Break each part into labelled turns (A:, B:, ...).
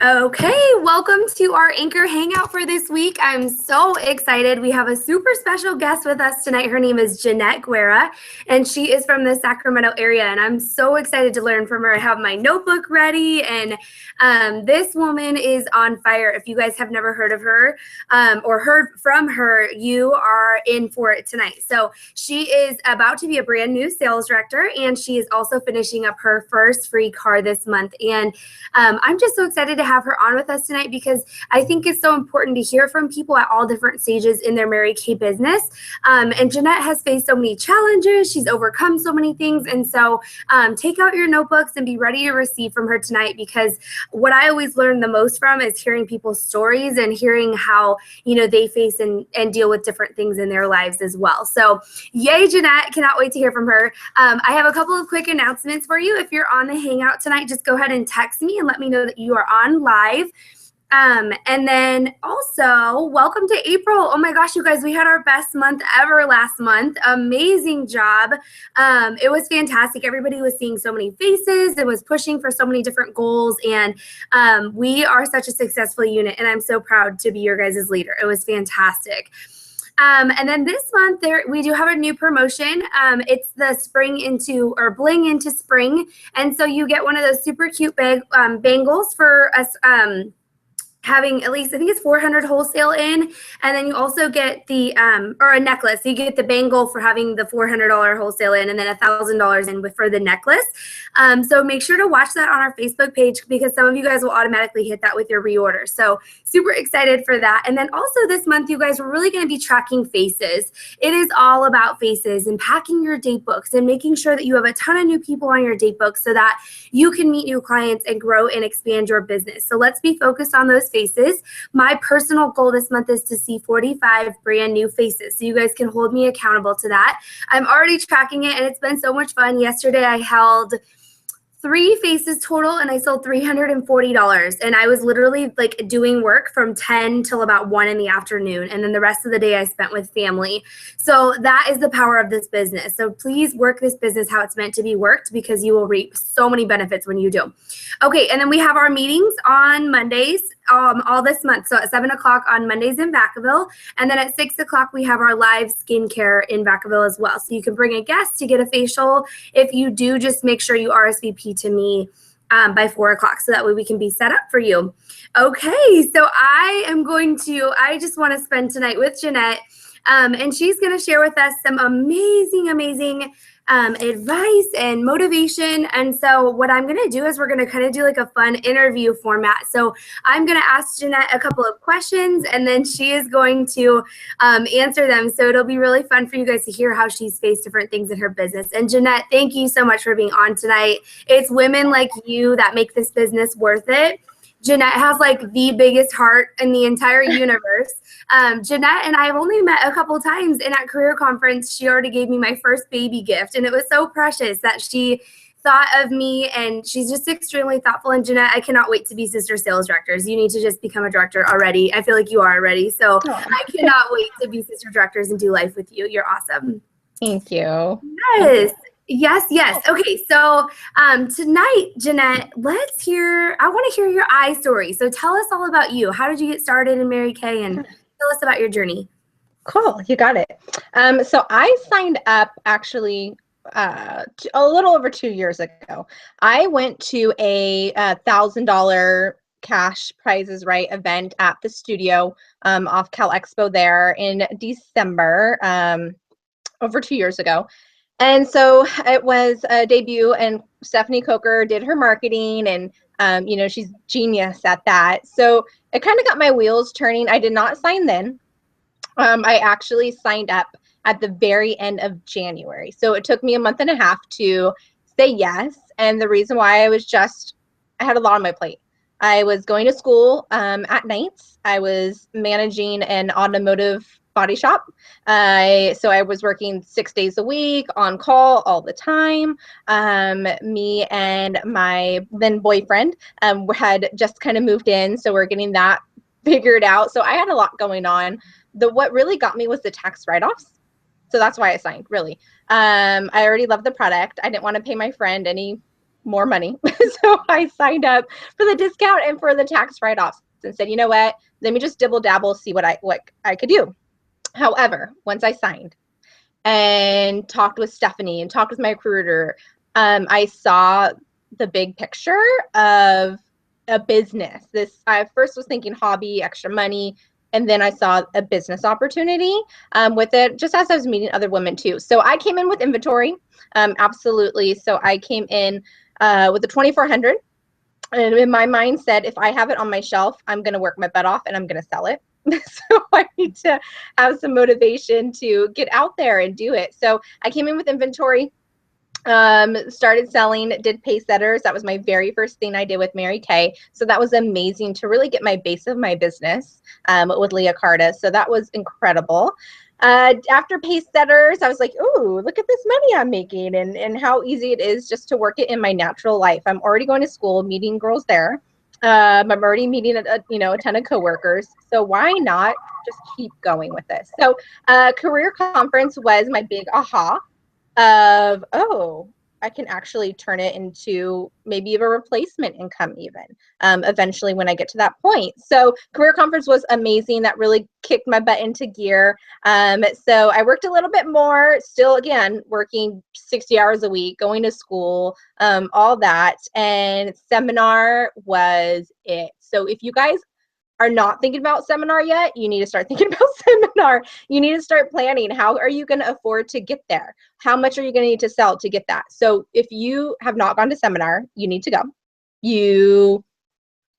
A: Okay, welcome to our Anchor Hangout for this week. I'm so excited. We have a super special guest with us tonight. Her name is Jeanettes Journey, and she is from the Sacramento area, and I'm so excited to learn from her. I have my notebook ready, and this woman is on fire. If you guys have never heard of her or heard from her, you are in for it tonight. So she is about to be a brand new sales director, and she is also finishing up her first free car this month, and I'm just so excited to have her on with us tonight because I think it's so important to hear from people at all different stages in their Mary Kay business. And Jeanette has faced so many challenges. She's overcome so many things. And so take out your notebooks and be ready to receive from her tonight, because what I always learn the most from is hearing people's stories and hearing how, they face and deal with different things in their lives as well. So yay, Jeanette. Cannot wait to hear from her. I have a couple of quick announcements for you. If you're on the Hangout tonight, just go ahead and text me and let me know that you are on live. And then also, welcome to April. Oh my gosh, you guys, we had our best month ever last month. Amazing job. It was fantastic. Everybody was seeing so many faces and was pushing for so many different goals. And we are such a successful unit, and I'm so proud to be your guys' leader. It was fantastic. And then this month we do have a new promotion. It's the bling into spring. And so you get one of those super cute bangles for us, having at least, I think it's 400 wholesale in, and then you also get the, or a necklace. So you get the bangle for having the $400 wholesale in, and then $1,000 in for the necklace. So make sure to watch that on our Facebook page, because some of you guys will automatically hit that with your reorder. So super excited for that. And then also this month, you guys, we're really going to be tracking faces. It is all about faces and packing your date books and making sure that you have a ton of new people on your date book so that you can meet new clients and grow and expand your business. So let's be focused on those faces. My personal goal this month is to see 45 brand new faces. So you guys can hold me accountable to that. I'm already tracking it, and it's been so much fun. Yesterday I held 3 faces total, and I sold $340. And I was literally like doing work from 10 till about 1 in the afternoon. And then the rest of the day I spent with family. So that is the power of this business. So please work this business how it's meant to be worked, because you will reap so many benefits when you do. Okay, and then we have our meetings on Mondays all this month. So at 7 o'clock on Mondays in Vacaville. And then at 6 o'clock, we have our live skincare in Vacaville as well. So you can bring a guest to get a facial. If you do, just make sure you RSVP to me by 4 o'clock, so that way we can be set up for you. Okay, so I just want to spend tonight with Jeanette, and she's going to share with us some amazing advice and motivation. And so what I'm going to do is we're going to kind of do like a fun interview format. So I'm going to ask Jeanette a couple of questions, and then she is going to answer them. So it'll be really fun for you guys to hear how she's faced different things in her business. And Jeanette, thank you so much for being on tonight. It's women like you that make this business worth it. Jeanette has like the biggest heart in the entire universe. Jeanette and I have only met a couple times, and at career conference, she already gave me my first baby gift. And it was so precious that she thought of me, and she's just extremely thoughtful. And Jeanette, I cannot wait to be sister sales directors. You need to just become a director already. I feel like you are already. So I cannot wait to be sister directors and do life with you. You're awesome.
B: Thank you.
A: Yes. Yes. Okay, so tonight, Jeanette, I want to hear your story. So tell us all about you. How did you get started in Mary Kay, and tell us about your journey.
B: Cool, you got it. So I signed up actually a little over 2 years ago. I went to a $1,000 cash prizes right event at the studio off Cal Expo there in December, over 2 years ago. And so it was a debut, and Stephanie Coker did her marketing, and she's genius at that. So it kind of got my wheels turning. I did not sign then. I actually signed up at the very end of January. So it took me a month and a half to say yes. And the reason why I had a lot on my plate. I was going to school at nights. I was managing an automotive body shop. So I was working 6 days a week on call all the time. Me and my then boyfriend had just kind of moved in. So we're getting that figured out. So I had a lot going on. What really got me was the tax write-offs. So that's why I signed, really. I already loved the product. I didn't want to pay my friend any more money. So I signed up for the discount and for the tax write-offs and said, you know what, let me just dibble dabble, see what I could do. However, once I signed and talked with Stephanie and talked with my recruiter, I saw the big picture of a business. I first was thinking hobby, extra money, and then I saw a business opportunity with it, just as I was meeting other women too. So I came in with inventory, absolutely. So I came in with the 2400, and in my mind said, if I have it on my shelf, I'm going to work my butt off and I'm going to sell it. So I need to have some motivation to get out there and do it. So I came in with inventory, started selling, did pace setters. That was my very first thing I did with Mary Kay. So that was amazing to really get my base of my business with Leah Carta. So that was incredible. After pace setters, I was like, ooh, look at this money I'm making and how easy it is just to work it in my natural life. I'm already going to school, meeting girls there. I'm already meeting a ton of coworkers. So why not just keep going with this? So career conference was my big aha of, oh, I can actually turn it into maybe a replacement income even eventually when I get to that point. So career conference was amazing. That really kicked my butt into gear. So I worked a little bit more, still, again, working 60 hours a week, going to school, all that. And seminar was it. So if you guys are not thinking about seminar yet, you need to start thinking about seminar. You need to start planning. How are you going to afford to get there? How much are you going to need to sell to get that? So if you have not gone to seminar, you need to go. You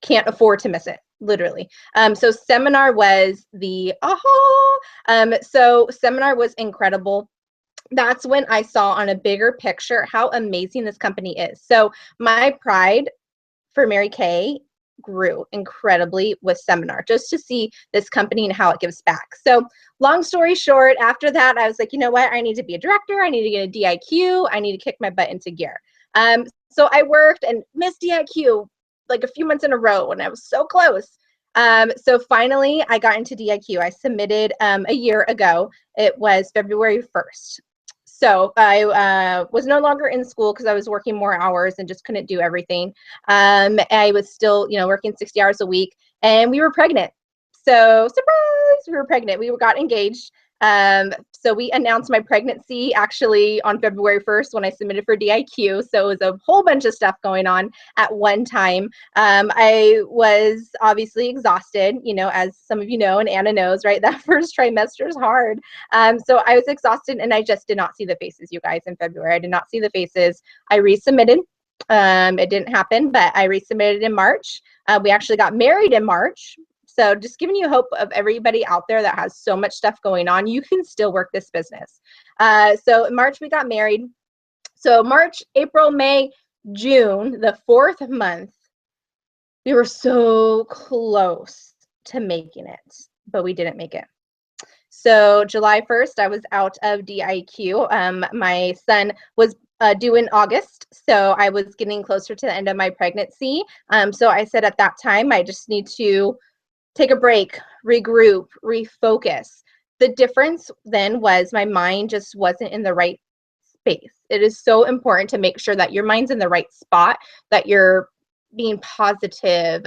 B: can't afford to miss it, literally. So seminar was the aha. So seminar was incredible. That's when I saw on a bigger picture how amazing this company is. So my pride for Mary Kay grew incredibly with seminar, just to see this company and how it gives back. So long story short, after that, I was like, you know what? I need to be a director. I need to get a DIQ. I need to kick my butt into gear. So I worked and missed DIQ like a few months in a row, and I was so close. So finally, I got into DIQ. I submitted a year ago. It was February 1st. So I was no longer in school because I was working more hours and just couldn't do everything. I was still, working 60 hours a week, and we were pregnant. So surprise, we were pregnant. We got engaged. So we announced my pregnancy actually on February 1st when I submitted for DIQ. So it was a whole bunch of stuff going on at one time. I was obviously exhausted, as some of you know, and Anna knows, right? That first trimester is hard. So I was exhausted, and I just did not see the faces, you guys, in February. I did not see the faces. I resubmitted. It didn't happen, but I resubmitted in March. We actually got married in March. So just giving you hope of everybody out there that has so much stuff going on, you can still work this business. So in March, we got married. So March, April, May, June, the 4th month, we were so close to making it, but we didn't make it. So July 1st, I was out of DIQ. My son was due in August, so I was getting closer to the end of my pregnancy. So I said at that time, I just need to take a break, regroup, refocus. The difference then was my mind just wasn't in the right space. It is so important to make sure that your mind's in the right spot, that you're being positive,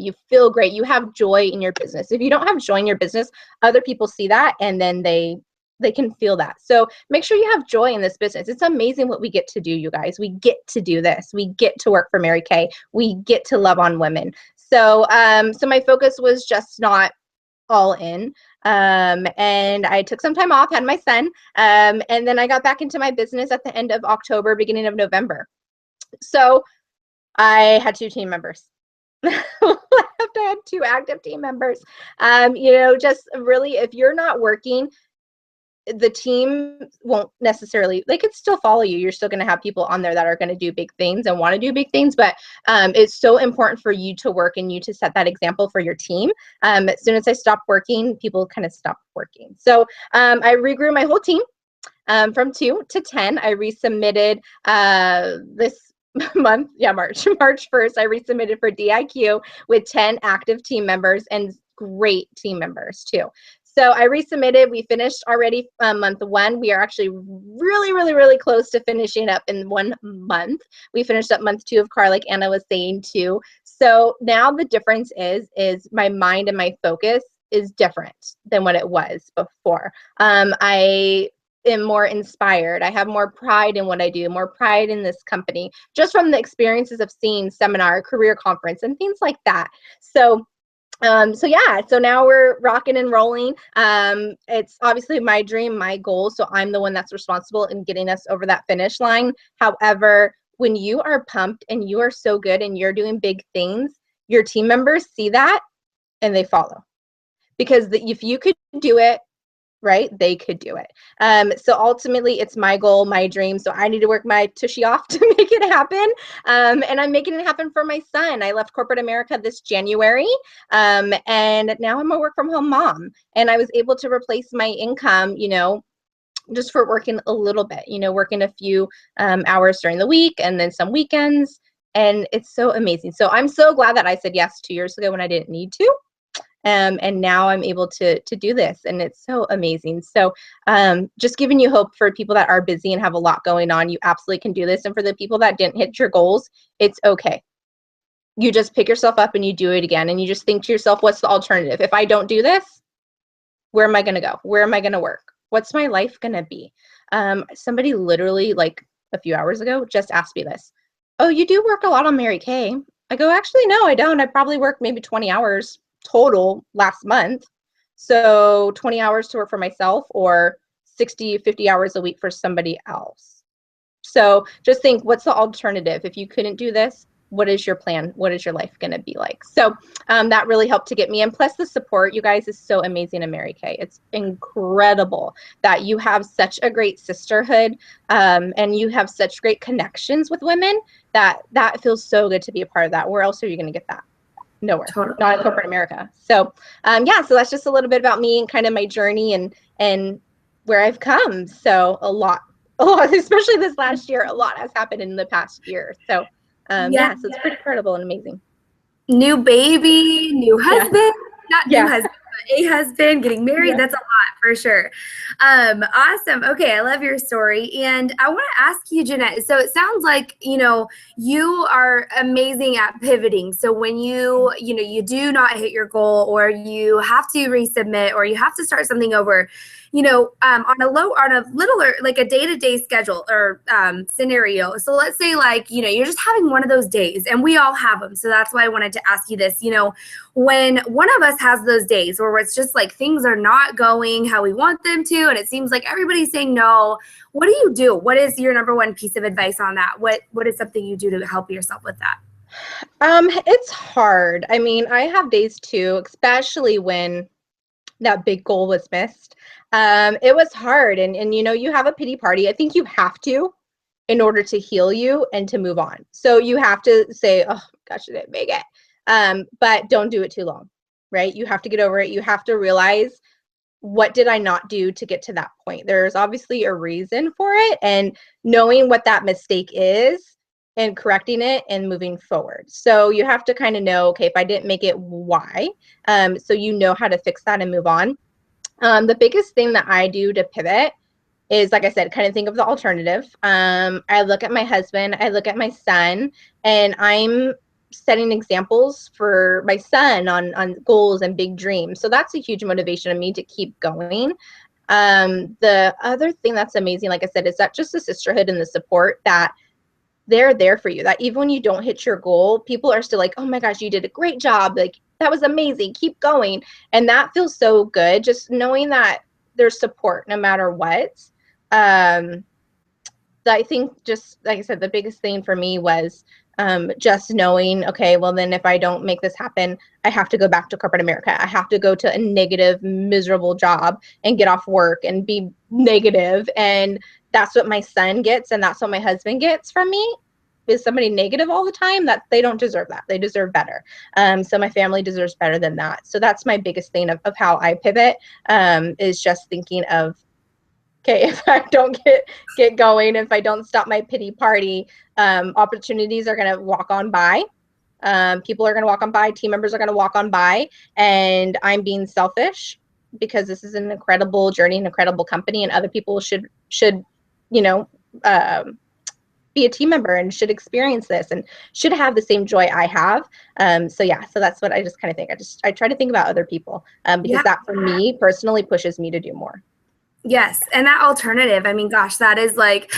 B: you feel great, you have joy in your business. If you don't have joy in your business, other people see that, and then they can feel that. So make sure you have joy in this business. It's amazing what we get to do, you guys. We get to do this. We get to work for Mary Kay. We get to love on women. So, so my focus was just not all in. And I took some time off, had my son, and then I got back into my business at the end of October, beginning of November. So I had 2 team members. I had 2 active team members. Just really, if you're not working, the team won't necessarily, they could still follow you. You're still going to have people on there that are going to do big things and want to do big things, but it's so important for you to work and you to set that example for your team. As soon as I stopped working, people kind of stopped working. So I regrew my whole team from 2 to 10. I resubmitted this month, March 1st, I resubmitted for DIQ with 10 active team members and great team members too. So I resubmitted. We finished already month 1. We are actually really, really, really close to finishing up in 1 month. We finished up month 2 of CAR, like Anna was saying too. So now the difference is my mind and my focus is different than what it was before. I am more inspired. I have more pride in what I do, more pride in this company, just from the experiences of seeing seminar, career conference, and things like that. So yeah, so now we're rocking and rolling. It's obviously my dream, my goal, so I'm the one that's responsible in getting us over that finish line. However, when you are pumped and you are so good and you're doing big things, your team members see that and they follow. Because if you could do it, right, they could do it. So ultimately, it's my goal, my dream. So I need to work my tushy off to make it happen. And I'm making it happen for my son. I left corporate America this January, and now I'm a work from home mom. And I was able to replace my income, just for working a little bit, working a few hours during the week and then some weekends. And it's so amazing. So I'm so glad that I said yes 2 years ago when I didn't need to. And now I'm able to do this, and it's so amazing. So just giving you hope for people that are busy and have a lot going on, you absolutely can do this. And for the people that didn't hit your goals, it's okay. You just pick yourself up and you do it again, and you just think to yourself, what's the alternative? If I don't do this, where am I going to go? Where am I going to work? What's my life going to be? Somebody literally like a few hours ago just asked me this. Oh, you do work a lot on Mary Kay. I go, actually, no, I don't. I probably work maybe 20 hours total last month. So 20 hours to work for myself, or 60, 50 hours a week for somebody else. So just think, what's the alternative? If you couldn't do this, what is your plan? What is your life going to be like? So that really helped to get me. And plus the support, you guys, is so amazing in Mary Kay. It's incredible that you have such a great sisterhood, and you have such great connections with women that feels so good to be a part of that. Where else are you going to get that? Nowhere. Totally. Not in corporate America. So yeah, so that's just a little bit about me and kind of my journey and where I've come. So a lot, especially this last year, a lot has happened in the past year. So yeah, so it's pretty incredible and amazing.
A: New baby, new husband, not new husband, but a husband, getting married. That's a lot for sure. Awesome. Okay, I love your story. And I want to ask you, Jeanette, so it sounds like, you are amazing at pivoting. So when you do not hit your goal, or you have to resubmit, or you have to start something over, on a little, or like a day-to-day schedule or scenario. So let's say you're just having one of those days, and we all have them. So that's why I wanted to ask you this, when one of us has those days where it's just like things are not going how we want them to, and it seems like everybody's saying no, what do you do? What is your number one piece of advice on that? What is something you do to help yourself with that?
B: It's hard. I mean, I have days too, especially when that big goal was missed. It was hard. And you have a pity party. I think you have to, in order to heal you and to move on. So you have to say, oh gosh, I didn't make it. But don't do it too long, right? You have to get over it. You have to realize, what did I not do to get to that point? There's obviously a reason for it, and knowing what that mistake is and correcting it and moving forward. So you have to kind of know, okay, if I didn't make it, why? So you know how to fix that and move on. The biggest thing that I do to pivot is, like I said, kind of think of the alternative. I look at my husband, I look at my son, and I'm setting examples for my son on goals and big dreams. So that's a huge motivation of me to keep going. The other thing that's amazing, like I said, is that just the sisterhood and the support, that they're there for you, that even when you don't hit your goal, people are still like, oh my gosh, you did a great job. Like, that was amazing. Keep going. And that feels so good, just knowing that there's support no matter what. I think, just like I said, the biggest thing for me was just knowing, okay, well then if I don't make this happen, I have to go back to corporate America. I have to go to a negative, miserable job and get off work and be negative. And that's what my son gets, and that's what my husband gets from me, is somebody negative all the time. That they don't deserve that. They deserve better. So my family deserves better than that. So that's my biggest thing of how I pivot, is just thinking of, okay, if I don't get going, if I don't stop my pity party, opportunities are going to walk on by. People are going to walk on by. Team members are going to walk on by. And I'm being selfish because this is an incredible journey, an incredible company, and other people should, you know, be a team member and should experience this and should have the same joy I have. So yeah, so that's what I just kind of think. I try to think about other people because that for me personally pushes me to do more.
A: Yes. And that alternative, I mean, gosh, that is like,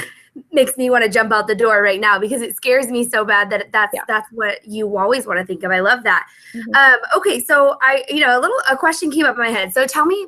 A: makes me want to jump out the door right now because it scares me so bad that that's what you always want to think of. I love that. Okay. So a question came up in my head. So tell me,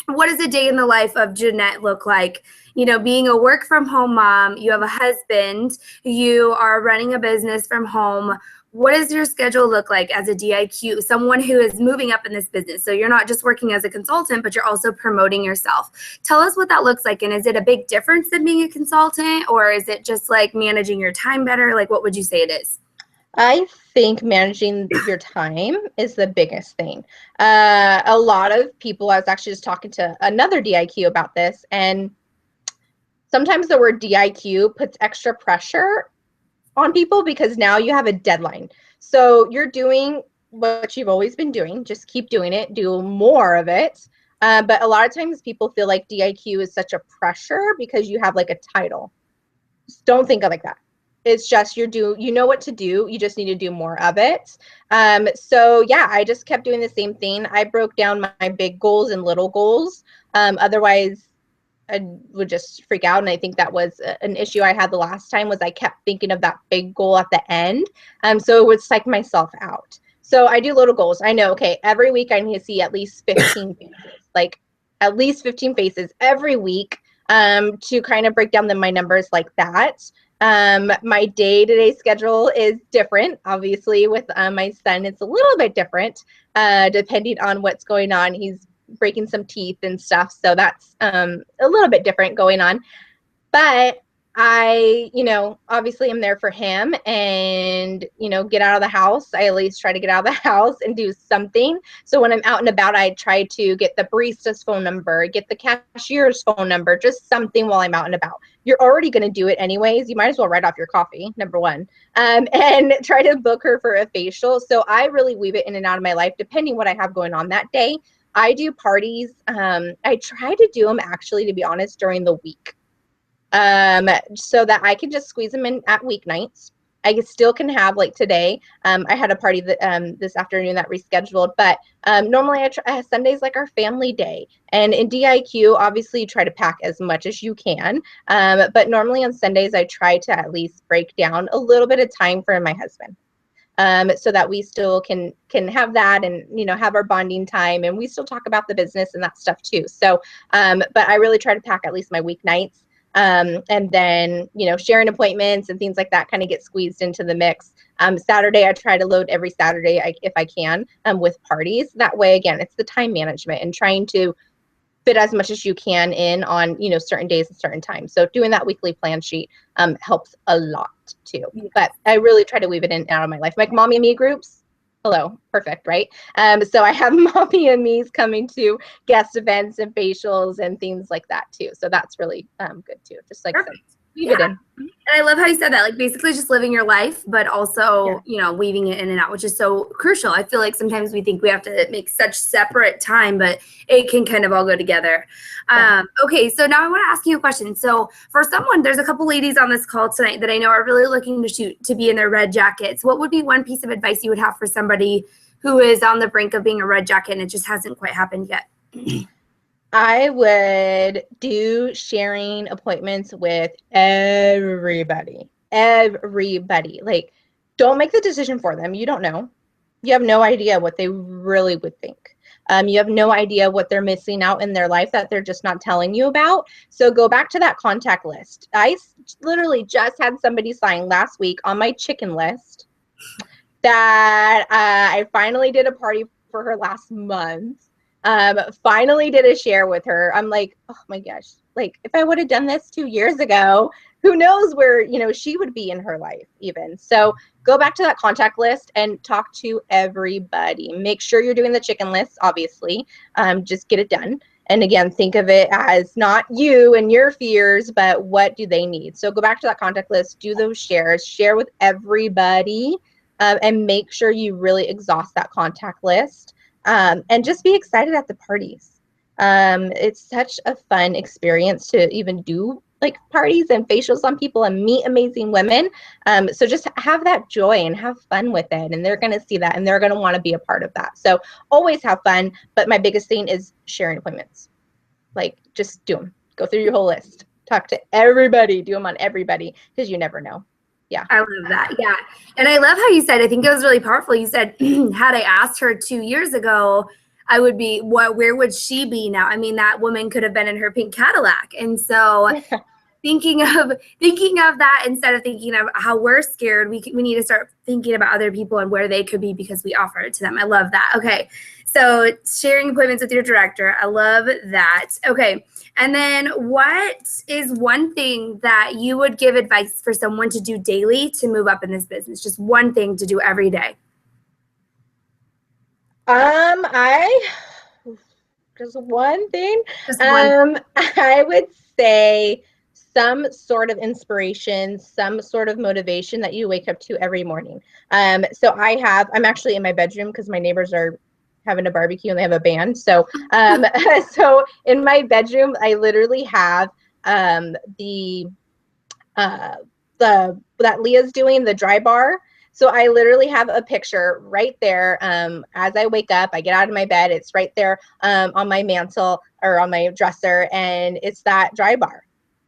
A: what does a day in the life of Jeanette look like? You know, being a work from home mom, you have a husband, you are running a business from home. What does your schedule look like as a DIQ, someone who is moving up in this business? So you're not just working as a consultant, but you're also promoting yourself. Tell us what that looks like. And is it a big difference than being a consultant, or is it just like managing your time better? Like, what would you say it is?
B: I think managing your time is the biggest thing. A lot of people, I was actually just talking to another DIQ about this, and sometimes the word DIQ puts extra pressure on people because now you have a deadline. So you're doing what you've always been doing, just keep doing it, do more of it. But a lot of times people feel like DIQ is such a pressure because you have like a title. Just don't think of it like that. It's just you know what to do. You just need to do more of it. So yeah, I just kept doing the same thing. I broke down my big goals and little goals. Otherwise, I would just freak out. And I think that was an issue I had the last time was I kept thinking of that big goal at the end. So it would psych myself out. So I do little goals. I know, okay, every week I need to see at least 15 faces, like at least 15 faces every week to kind of break down my numbers like that. My day-to-day schedule is different. Obviously, with my son, it's a little bit different depending on what's going on. He's breaking some teeth and stuff, so that's a little bit different going on. But I, obviously I'm there for him and, get out of the house. I at least try to get out of the house and do something. So when I'm out and about, I try to get the barista's phone number, get the cashier's phone number, just something while I'm out and about. You're already going to do it anyways. You might as well write off your coffee, number one, and try to book her for a facial. So I really weave it in and out of my life, depending what I have going on that day. I do parties. I try to do them actually, to be honest, during the week. So that I can just squeeze them in at weeknights. I still can have, like today, I had a party that this afternoon that rescheduled, but normally Sunday's like our family day. And in DIQ, obviously you try to pack as much as you can. But normally on Sundays, I try to at least break down a little bit of time for my husband. So that we still can have that and, have our bonding time, and we still talk about the business and that stuff too. So, but I really try to pack at least my weeknights. And then, sharing appointments and things like that kind of get squeezed into the mix. Saturday, I try to load every Saturday if I can with parties. That way, again, it's the time management and trying to fit as much as you can in on, certain days and certain times. So doing that weekly plan sheet helps a lot too. But I really try to weave it in and out of my life. Like mommy and me groups. Hello, perfect, right? So I have mommy and me's coming to guest events and facials and things like that too. So that's really good too. Just like weave it in.
A: And I love how you said that, like basically just living your life, but also, weaving it in and out, which is so crucial. I feel like sometimes we think we have to make such separate time, but it can kind of all go together. Okay, so now I want to ask you a question. So for someone, there's a couple ladies on this call tonight that I know are really looking to be in their red jackets. What would be one piece of advice you would have for somebody who is on the brink of being a red jacket and it just hasn't quite happened yet?
B: I would do sharing appointments with everybody. Like, don't make the decision for them. You don't know. You have no idea what they really would think. You have no idea what they're missing out in their life that they're just not telling you about. So go back to that contact list. I literally just had somebody sign last week on my chicken list that I finally did a party for her last month. Finally did a share with her. I'm like, oh my gosh, like if I would have done this 2 years ago, who knows where, she would be in her life even. So go back to that contact list and talk to everybody. Make sure you're doing the chicken list, obviously. Just get it done. And again, think of it as not you and your fears, but what do they need? So go back to that contact list, do those shares, share with everybody, and make sure you really exhaust that contact list. And just be excited at the parties. It's such a fun experience to even do like parties and facials on people and meet amazing women. So just have that joy and have fun with it. And they're going to see that and they're going to want to be a part of that. So always have fun. But my biggest thing is sharing appointments. Like just do them. Go through your whole list. Talk to everybody. Do them on everybody because you never know. Yeah.
A: I love that. Yeah. And I love how you said, I think it was really powerful. You said, had I asked her 2 years ago, I would be, where would she be now? I mean, that woman could have been in her pink Cadillac. And so thinking of that instead of thinking of how we're scared, we need to start thinking about other people and where they could be because we offer it to them. I love that. Okay. So sharing appointments with your director. I love that. Okay. And then what is one thing that you would give advice for someone to do daily to move up in this business? Just one thing to do every day.
B: Just one thing.
A: Just one.
B: I would say some sort of inspiration, some sort of motivation that you wake up to every morning. So I'm actually in my bedroom because my neighbors are having a barbecue and they have a band. So, so in my bedroom, I literally have that Leah's doing the dry bar. So I literally have a picture right there. As I wake up, I get out of my bed. It's right there on my mantle or on my dresser, and it's that dry bar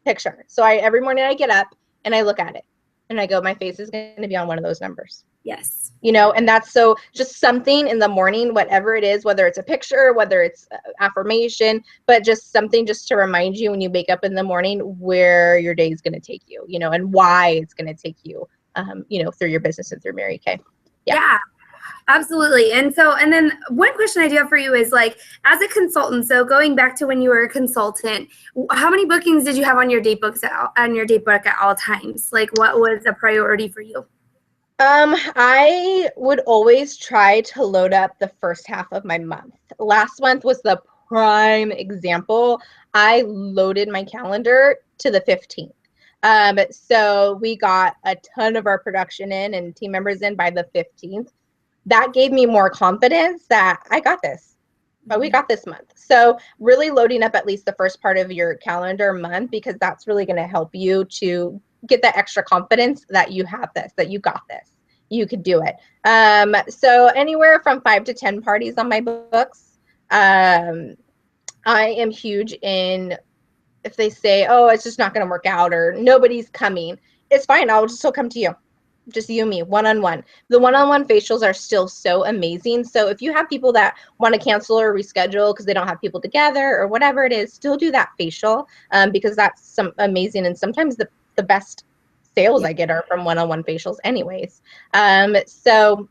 B: picture. So every morning I get up and I look at it, and I go, my face is going to be on one of those numbers.
A: Yes.
B: And that's so just something in the morning, whatever it is, whether it's a picture, whether it's affirmation, but just something just to remind you when you wake up in the morning where your day is going to take you, and why it's going to take you, through your business and through Mary Kay.
A: Yeah, absolutely. And then one question I do have for you is like, as a consultant, so going back to when you were a consultant, how many bookings did you have on your date book at all times? Like, what was a priority for you?
B: I would always try to load up the first half of my month. Last month was the prime example. I loaded my calendar to the 15th. So we got a ton of our production in and team members in by the 15th. That gave me more confidence that I got this. But we got this month. So really loading up at least the first part of your calendar month, because that's really going to help you to get that extra confidence that you have this, that you got this, you could do it. So anywhere from 5 to 10 parties on my books. I am huge in, if they say, oh, it's just not going to work out or nobody's coming, it's fine. I'll just still come to you. Just you and me, one-on-one. The one-on-one facials are still so amazing. So if you have people that want to cancel or reschedule because they don't have people together or whatever it is, still do that facial because that's some amazing. And sometimes the best sales I get are from one-on-one facials anyways. So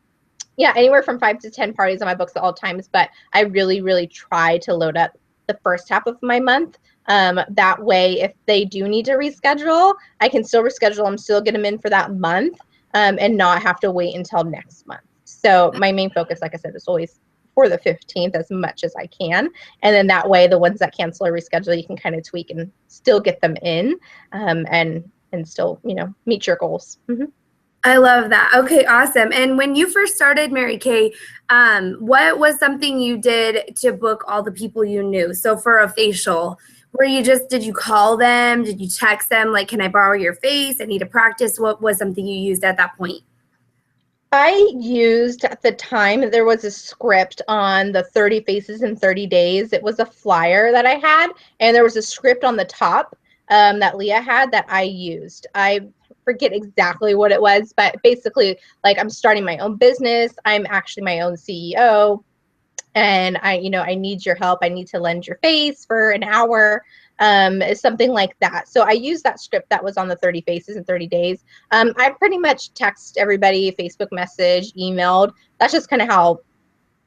B: yeah, anywhere from 5 to 10 parties on my books at all times. But I really, really try to load up the first half of my month. That way, if they do need to reschedule, I can still reschedule them, still get them in for that month. And not have to wait until next month. So my main focus, like I said, is always for the 15th as much as I can. And then that way, the ones that cancel or reschedule, you can kind of tweak and still get them in and still, meet your goals. Mm-hmm.
A: I love that. Okay, awesome. And when you first started Mary Kay, what was something you did to book all the people you knew? So for a facial, did you call them? Did you text them? Like, can I borrow your face? I need to practice. What was something you used at that point?
B: I used at the time, there was a script on the 30 faces in 30 days. It was a flyer that I had, and there was a script on the top that Leah had that I used. I forget exactly what it was, but basically, like, I'm starting my own business. I'm actually my own CEO. And I need your help. I need to lend your face for an hour, something like that. So I used that script that was on the 30 faces in 30 days. I pretty much text everybody, Facebook message, emailed. That's just kind of how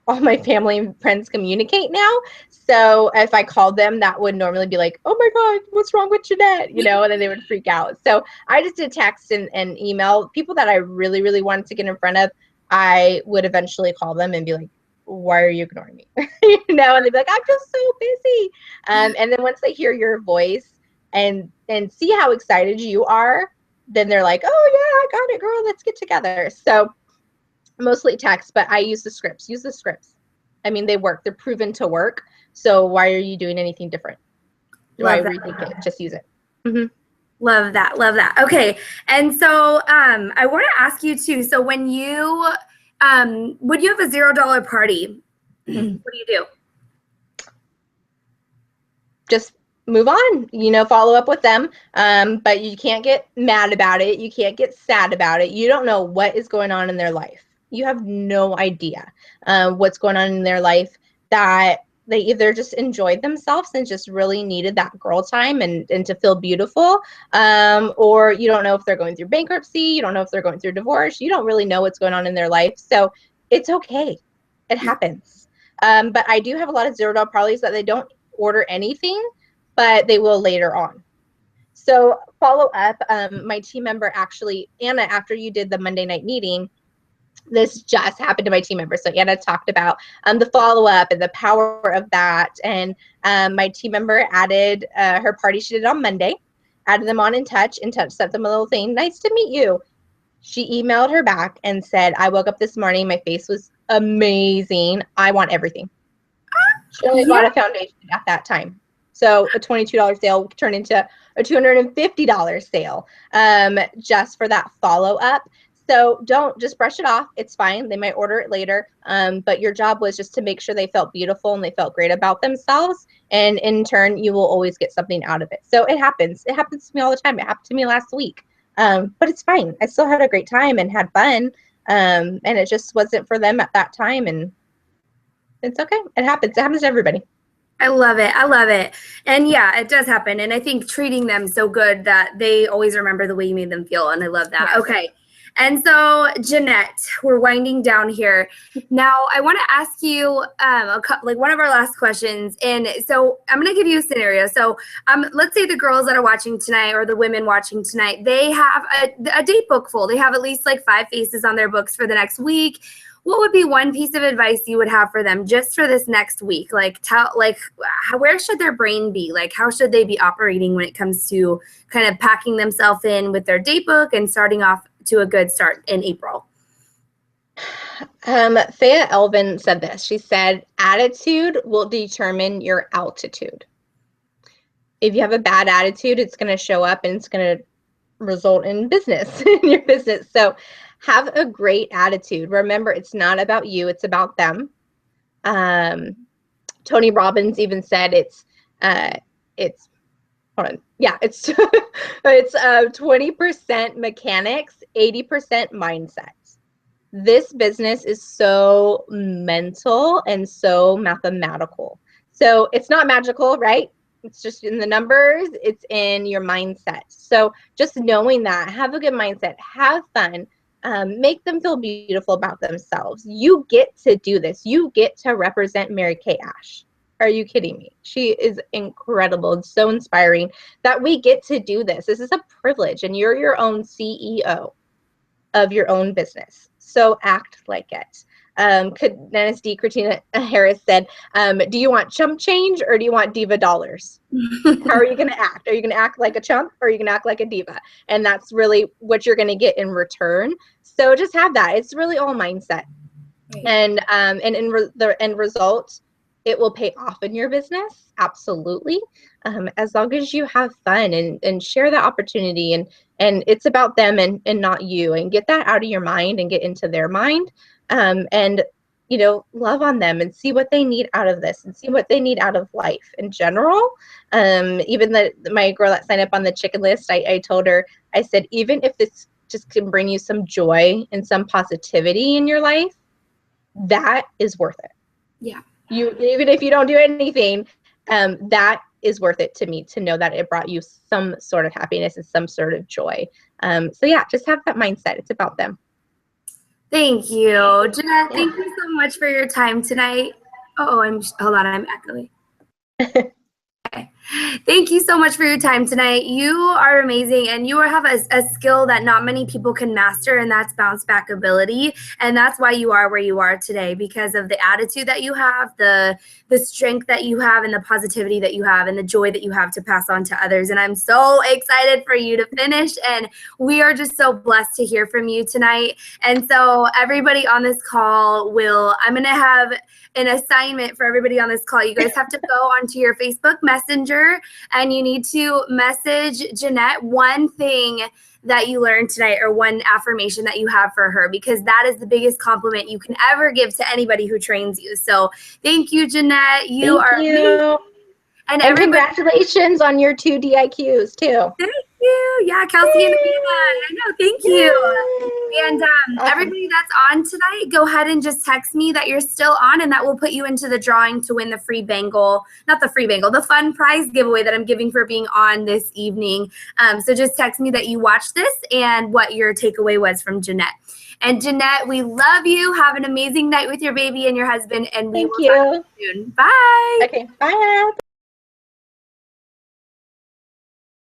B: all my family and friends communicate now. So if I called them, that would normally be like, oh my God, what's wrong with Jeanette? And then they would freak out. So I just did text and email. People that I really, really wanted to get in front of, I would eventually call them and be like, why are you ignoring me? And they'd be like, I'm just so busy. And then once they hear your voice and see how excited you are, then they're like, oh yeah, I got it, girl, let's get together. So mostly text, but I use the scripts. Use the scripts. I mean, they work. They're proven to work. So why are you doing anything different? Why
A: Love that.
B: rethink it? Just use it. Mm-hmm.
A: Love that. Love that. Okay. And so I want to ask you too. So when you would you have a $0 party? What do you do?
B: Just move on, follow up with them. But you can't get mad about it. You can't get sad about it. You don't know what is going on in their life. You have no idea what's going on in their life, that they either just enjoyed themselves and just really needed that girl time and to feel beautiful. Or you don't know if they're going through bankruptcy. You don't know if they're going through divorce. You don't really know what's going on in their life. So it's okay. It happens. But I do have a lot of $0 parties that they don't order anything, but they will later on. So follow up. My team member actually, Anna, after you did the Monday night meeting, this just happened to my team member. So Anna talked about the follow-up and the power of that. And my team member added her party she did on Monday, added them on In Touch, sent them a little thing. Nice to meet you. She emailed her back and said, I woke up this morning, my face was amazing. I want everything. She only bought a foundation at that time. So a $22 sale turned into a $250 sale just for that follow-up. So don't just brush it off. It's fine. They might order it later. But your job was just to make sure they felt beautiful and they felt great about themselves. And in turn, you will always get something out of it. So it happens. It happens to me all the time. It happened to me last week. But it's fine. I still had a great time and had fun. And it just wasn't for them at that time. And it's okay. It happens. It happens to everybody.
A: I love it. I love it. And yeah, it does happen. And I think treating them so good that they always remember the way you made them feel. And I love that.
B: Yes.
A: Okay. And so, Jeanette, we're winding down here. Now, I want to ask you one of our last questions. And so I'm going to give you a scenario. So let's say the girls that are watching tonight or the women watching tonight, they have a date book full. They have at least like 5 faces on their books for the next week. What would be one piece of advice you would have for them just for this next week? Where should their brain be? Like, how should they be operating when it comes to kind of packing themselves in with their date book and starting off to a good start in April?
B: Thea Elvin said this. She said, attitude will determine your altitude. If you have a bad attitude, it's going to show up and it's going to result in business in your business. So have a great attitude. Remember, it's not about you, it's about them. Tony Robbins even said it's 20% mechanics, 80% mindset. This business is so mental and so mathematical. So it's not magical, right? It's just in the numbers, it's in your mindset. So just knowing that, have a good mindset, have fun, make them feel beautiful about themselves. You get to do this. You get to represent Mary Kay Ash. Are you kidding me? She is incredible and so inspiring that we get to do this. This is a privilege, and you're your own CEO of your own business. So act like it. Dennis D. Christina Harris said, do you want chump change or do you want diva dollars? How are you going to act? Are you going to act like a chump or are you going to act like a diva? And that's really what you're going to get in return. So just have that. It's really all mindset. Right. And the end result, it will pay off in your business. Absolutely. As long as you have fun and share the opportunity and it's about them and not you, and get that out of your mind and get into their mind. And love on them and see what they need out of this and see what they need out of life in general. Even my girl that signed up on the chicken list, I told her, I said, even if this just can bring you some joy and some positivity in your life, that is worth it.
A: Yeah.
B: Even if you don't do anything, that is worth it to me, to know that it brought you some sort of happiness and some sort of joy. So yeah, just have that mindset. It's about them.
A: Thank you, Jeanette. Thank you so much for your time tonight. I'm echoing. Okay. Thank you so much for your time tonight. You are amazing, and you have a skill that not many people can master, and that's bounce back ability. And that's why you are where you are today, because of the attitude that you have, the strength that you have, and the positivity that you have, and the joy that you have to pass on to others. And I'm so excited for you to finish, and we are just so blessed to hear from you tonight. And so everybody on this call I'm going to have an assignment for everybody on this call. You guys have to go onto your Facebook Messenger and you need to message Jeanette one thing that you learned tonight or one affirmation that you have for her, because that is the biggest compliment you can ever give to anybody who trains you. So thank you, Jeanette. You are amazing.
B: And congratulations on your 2 DIQs too.
A: Thank you. Yeah, Kelsey and Amina. I know. Thank you. And
B: Awesome.
A: Everybody that's on tonight, go ahead and just text me that you're still on, and that will put you into the drawing to win the the fun prize giveaway that I'm giving for being on this evening. So just text me that you watched this and what your takeaway was from Jeanette. And Jeanette, we love you. Have an amazing night with your baby and your husband, and we will talk to you soon. Bye.
B: Okay, bye.